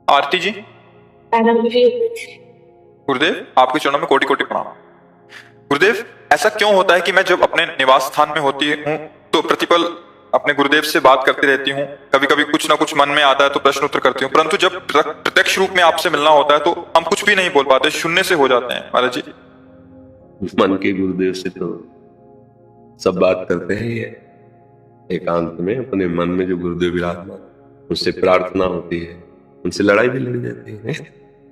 आरती जी, गुरुदेव आपके चरणों में कोटि कोटि प्रणाम। गुरुदेव, ऐसा क्यों होता है कि मैं जब अपने निवास स्थान में होती हूँ तो प्रतिपल अपने गुरुदेव से बात करती रहती हूँ, कभी कभी कुछ ना कुछ मन में आता है तो प्रश्न उत्तर करती हूँ, परंतु जब प्रत्यक्ष रूप में आपसे मिलना होता है तो हम कुछ भी नहीं बोल पाते, शून्य से हो जाते हैं महाराज जी। मन के गुरुदेव से तो सब बात करते हैं, ये एकांत में अपने मन में जो गुरुदेव विराजमान, उनसे प्रार्थना होती है, उनसे लड़ाई भी लड़ी जाती है।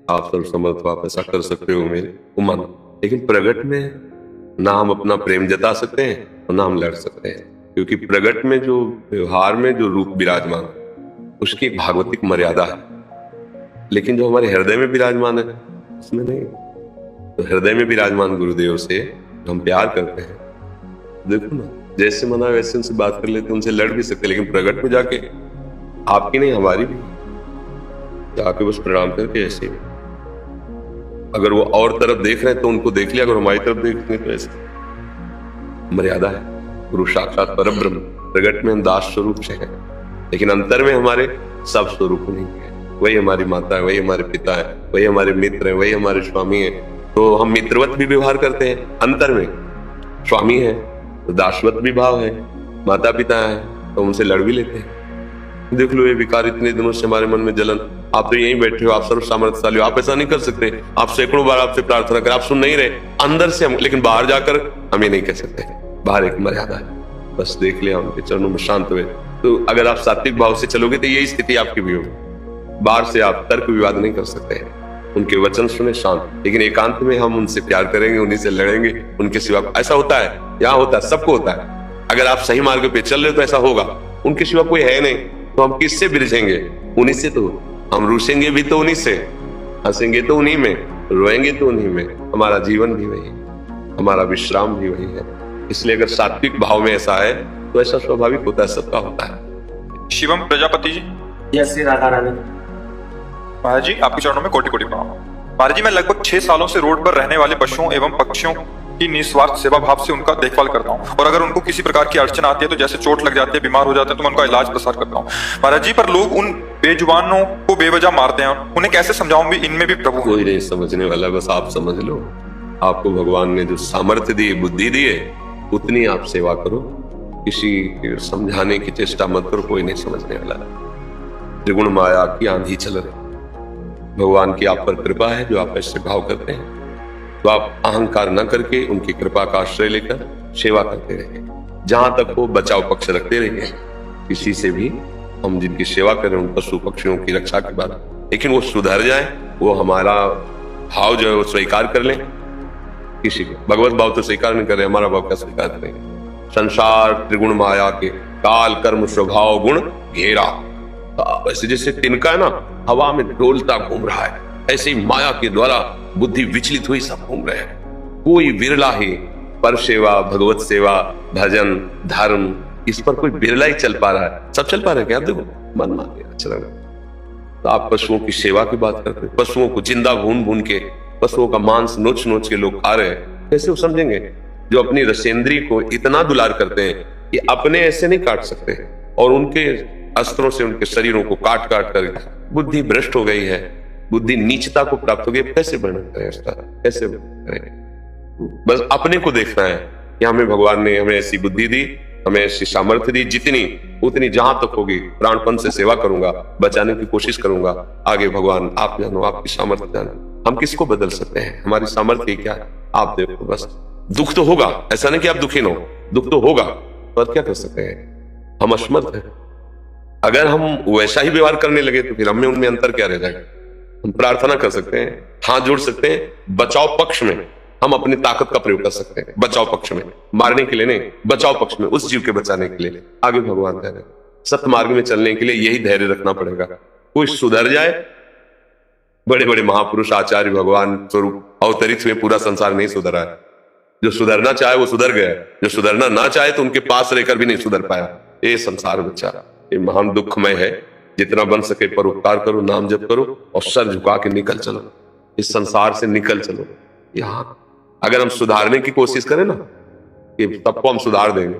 आप सर्वसमर्थ हो, आप ऐसा कर सकते हो मेरे मन, लेकिन प्रगट में ना हम अपना प्रेम जता सकते हैं और ना हम लड़ सकते हैं, क्योंकि प्रगट में जो व्यवहार में जो रूप विराजमान उसकी एक भागवतिक मर्यादा है, लेकिन जो हमारे हृदय में विराजमान है उसमें नहीं। तो हृदय में विराजमान गुरुदेव से हम प्यार करते हैं, देखो ना, जैसे मना वैसे उनसे बात कर लेते, उनसे लड़ भी सकते, लेकिन प्रगट में जाके आपकी नहीं हमारी भी जाके बस प्रणाम करके ऐसे ही। अगर वो और तरफ देख रहे हैं तो उनको देख लिया, अगर हमारी तरफ देख रहे तो ऐसे मर्यादा है। गुरु साक्षात परब्रह्म, प्रगट में हम दास स्वरूप से हैं, लेकिन अंतर में हमारे सब स्वरूप नहीं है। वही हमारी माता है, वही हमारे पिता है, वही हमारे मित्र है, वही हमारे स्वामी है। तो हम मित्रवत भी व्यवहार करते हैं, अंतर में स्वामी है तो दासवत भी भाव है, माता पिता है तो उनसे लड़ भी लेते हैं। देख लो ये विकार, इतने दिनों से हमारे मन में जलन, आप तो यहीं बैठे हो, आप सर्व सामर्थ्यशाली हो, आप ऐसा नहीं कर सकते, आप सैकड़ों बार आपसे प्रार्थना कर, आप सुन नहीं रहे अंदर से हम, लेकिन बाहर जाकर हम ये नहीं कह सकते। बाहर एक मर्यादा है, बस देख लिया उनके चरणों में शांत हुए। तो अगर आप सात्विक भाव से चलोगे तो यही स्थिति आपकी भी होगी। बाहर से आप तर्क विवाद नहीं कर सकते, उनके वचन सुने शांत, लेकिन एकांत में हम उनसे प्यार करेंगे, उन्हीं से लड़ेंगे, उनके सिवा। ऐसा होता है, यहाँ होता है, सबको होता है। अगर आप सही मार्ग पे चल रहे हो तो ऐसा होगा, उनके सिवा कोई है नहीं, तो हम किससे बिरजेंगे? उन्हीं से। तो हम रूसेंगे भी तो उन्हीं से, हंसेंगे तो उन्हीं में, रोएंगे तो उन्हीं में। हमारा जीवन भी वही है, हमारा विश्राम भी वही है। इसलिए अगर सात्विक भाव में ऐसा है तो ऐसा स्वाभाविक होता है, सबका होता है। शिवम प्रजापति जी, जय श्री राधा रानी। महाराज जी आपके चरणों में कोटि कोटि प्रणाम। महाराज जी, मैं लगभग 6 सालों से रोड पर रहने वाले पशुओं एवं पक्षियों की निस्वार्थ सेवा भाव से उनका देखभाल करता हूँ, और अगर उनको किसी प्रकार की अड़चन आती है तो जैसे चोट लग जाती है, बीमार हो जाते हैं, तो मैं उनका इलाज प्रसार करता हूँ। महाराज जी, पर लोग उन बेजुबानों को बेवजह मारते हैं, उन्हें कैसे समझाऊं भी इनमें भी प्रभु। कोई नहीं समझने वाला, बस आप समझ लो। आपको भगवान ने जो सामर्थ्य दी, बुद्धि दी है, उतनी आप सेवा करो, किसी समझाने की चेष्टा मत करो, कोई नहीं समझने वाला। त्रिगुण माया की आंधी चल रही, भगवान की आप पर कृपा है जो आप ऐसे भाव करते हैं, तो आप अहंकार न करके उनकी कृपा का आश्रय लेकर सेवा करते रहिए। जहां तक हो बचाव पक्ष रखते रहिए, किसी से भी हम जिनकी सेवा करें उन पशु पक्षियों की रक्षा के बाद, लेकिन वो सुधर जाए, वो हमारा भाव जो है वो स्वीकार कर लें। किसी को भगवत भाव तो स्वीकार नहीं कर रहे, हमारा भाव क्या स्वीकार करेंगे? संसार त्रिगुण माया के काल कर्म स्वभाव गुण घेरा, ऐसे जैसे तिनका है ना, हवा में डोलता घूम रहा है, ऐसे ही माया के द्वारा बुद्धि विचलित हुई सब घूम रहे हैं। कोई विरला ही पर सेवा, भगवत सेवा, भजन, धर्म, इस पर कोई बिरला ही चल पा रहा है। सब चल पा रहे हैं क्या? देखो मन मान गया चल। तो आप पशुओं की सेवा की बात करते हैं, पशुओं को जिंदा भून भून के, पशुओं का मांस नोच नोच के लोग खा रहे हैं, कैसे वो समझेंगे? जो अपनी रसेंद्री को इतना दुलार करते हैं कि अपने ऐसे नहीं काट सकते, और उनके अस्त्रों से उनके शरीरों को काट काट कर बुद्धि भ्रष्ट हो गई है, बुद्धि नीचता को प्राप्त हो गई। कैसे वर्णन करें इसका, कैसे करें? बस अपने को देखना है कि हमें भगवान ने हमें ऐसी बुद्धि दी, हमें ऐसी सामर्थ्य दी, जितनी उतनी जहां तक होगी प्राणपन से सेवा करूंगा, बचाने की कोशिश करूंगा। आगे भगवान आप जानो, आपकी सामर्थ्य जानो। हम किसको बदल सकते हैं? हमारी सामर्थ्य क्या है आप देखो। बस दुख तो होगा, ऐसा नहीं कि आप दुखी न हो, दुख तो होगा, पर क्या कर सकते हैं? हम असमर्थ हैं। अगर हम वैसा ही व्यवहार करने लगे तो फिर हमें उनमें अंतर क्या रह जाएगा? हम प्रार्थना कर सकते हैं, हाथ जोड़ सकते हैं, बचाव पक्ष में हम अपनी ताकत का प्रयोग कर सकते हैं। बचाव पक्ष में, मारने के लिए नहीं, बचाव पक्ष में, उस जीव के बचाने के लिए। आगे भगवान कह रहे हैं, सत्य मार्ग में चलने के लिए यही धैर्य रखना पड़ेगा। कोई सुधर जाए, बड़े बड़े महापुरुष आचार्य भगवान स्वरूप अवतरित हुए, पूरा संसार नहीं सुधरा है। जो सुधरना चाहे वो सुधर गया, जो सुधरना ना चाहे तो उनके पास रहकर भी नहीं सुधर पाया। ये संसार बच्चा, ये महान दुखमय है। जितना बन सके परोपकार करो, नाम जप करो, और सर झुका के निकल चलो, इस संसार से निकल चलो। यहाँ अगर हम सुधारने की कोशिश करें ना, कि सबको हम सुधार देंगे,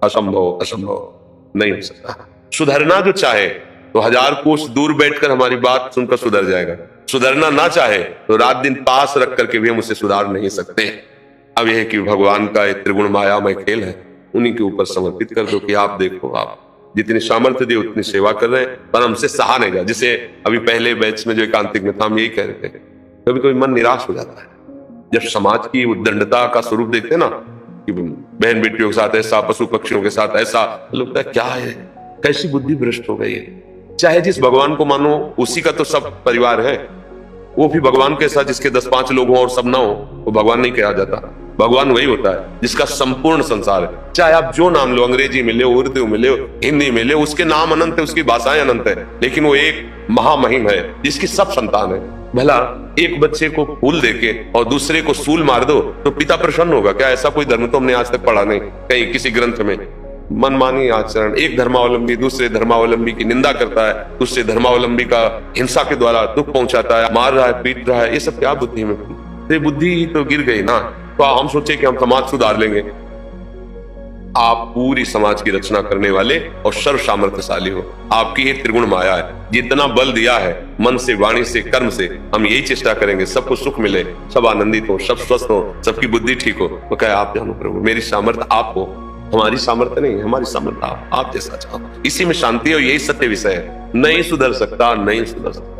असंभव, असंभव नहीं हो सकता। सुधरना जो चाहे तो 1000 कोस दूर बैठकर हमारी बात सुनकर सुधर जाएगा। सुधरना ना चाहे तो रात दिन पास रख करके भी हम उसे सुधार नहीं सकते। अब यह है कि भगवान का ये त्रिगुण मायामय खेल है, उन्हीं के ऊपर समर्पित कर दो कि आप देखो, आप जितनी सामर्थ्य दी उतनी सेवा कर रहे हैं, पर हमसे सहा नहीं जा। जिसे अभी पहले बैच में जो एकांतिक में था हम यही कह रहे थे, कभी कभी मन निराश हो जाता है जब समाज की उद्दंडता का स्वरूप देखते ना, कि बहन बेटियों के साथ ऐसा, पशु पक्षियों के साथ ऐसा, लगता है क्या है, कैसी बुद्धि भ्रष्ट हो गई है। चाहे जिस भगवान को मानो उसी का तो सब परिवार है, वो भी भगवान के साथ जिसके 10-5 लोग हों और सब ना हो, वो भगवान नहीं कहा जाता। भगवान वही होता है जिसका संपूर्ण संसार है। चाहे आप जो नाम लो, अंग्रेजी में ले, उर्दू में ले, हिंदी में ले, उसके नाम अनंत है, उसकी भाषाएं अनंत है, लेकिन वो एक महामहिम है जिसकी सब संतान है। भला एक बच्चे को फूल देके और दूसरे को सूल मार दो तो पिता प्रसन्न होगा क्या? ऐसा कोई धर्म तो हमने आज तक पढ़ा नहीं कहीं किसी ग्रंथ में। मनमानी आचरण, एक धर्मावलंबी दूसरे धर्मावलंबी की निंदा करता है, दूसरे धर्मावलंबी का हिंसा के द्वारा दुख पहुंचाता है, मार रहा है, पीट रहा है, ये सब क्या बुद्धि में? ये बुद्धि ही तो गिर गई ना। तो हम सोचे कि हम समाज सुधार लेंगे। आप पूरी समाज की रचना करने वाले और सर्व सामर्थ्यशाली हो। आपकी ये त्रिगुण माया है, जितना बल दिया है मन से, वाणी से, कर्म से, हम यही चेष्टा करेंगे सबको सुख मिले, सब आनंदित हो, सब स्वस्थ हो, सबकी बुद्धि ठीक हो। तो क्या आप जानो प्रभु, मेरी सामर्थ्य आप हो, हमारी सामर्थ्य नहीं, हमारी सामर्थ्य आप जैसा चाहो। इसी में शांति है और यही सत्य विषय है। नहीं सुधर सकता, नहीं सुधर सकता।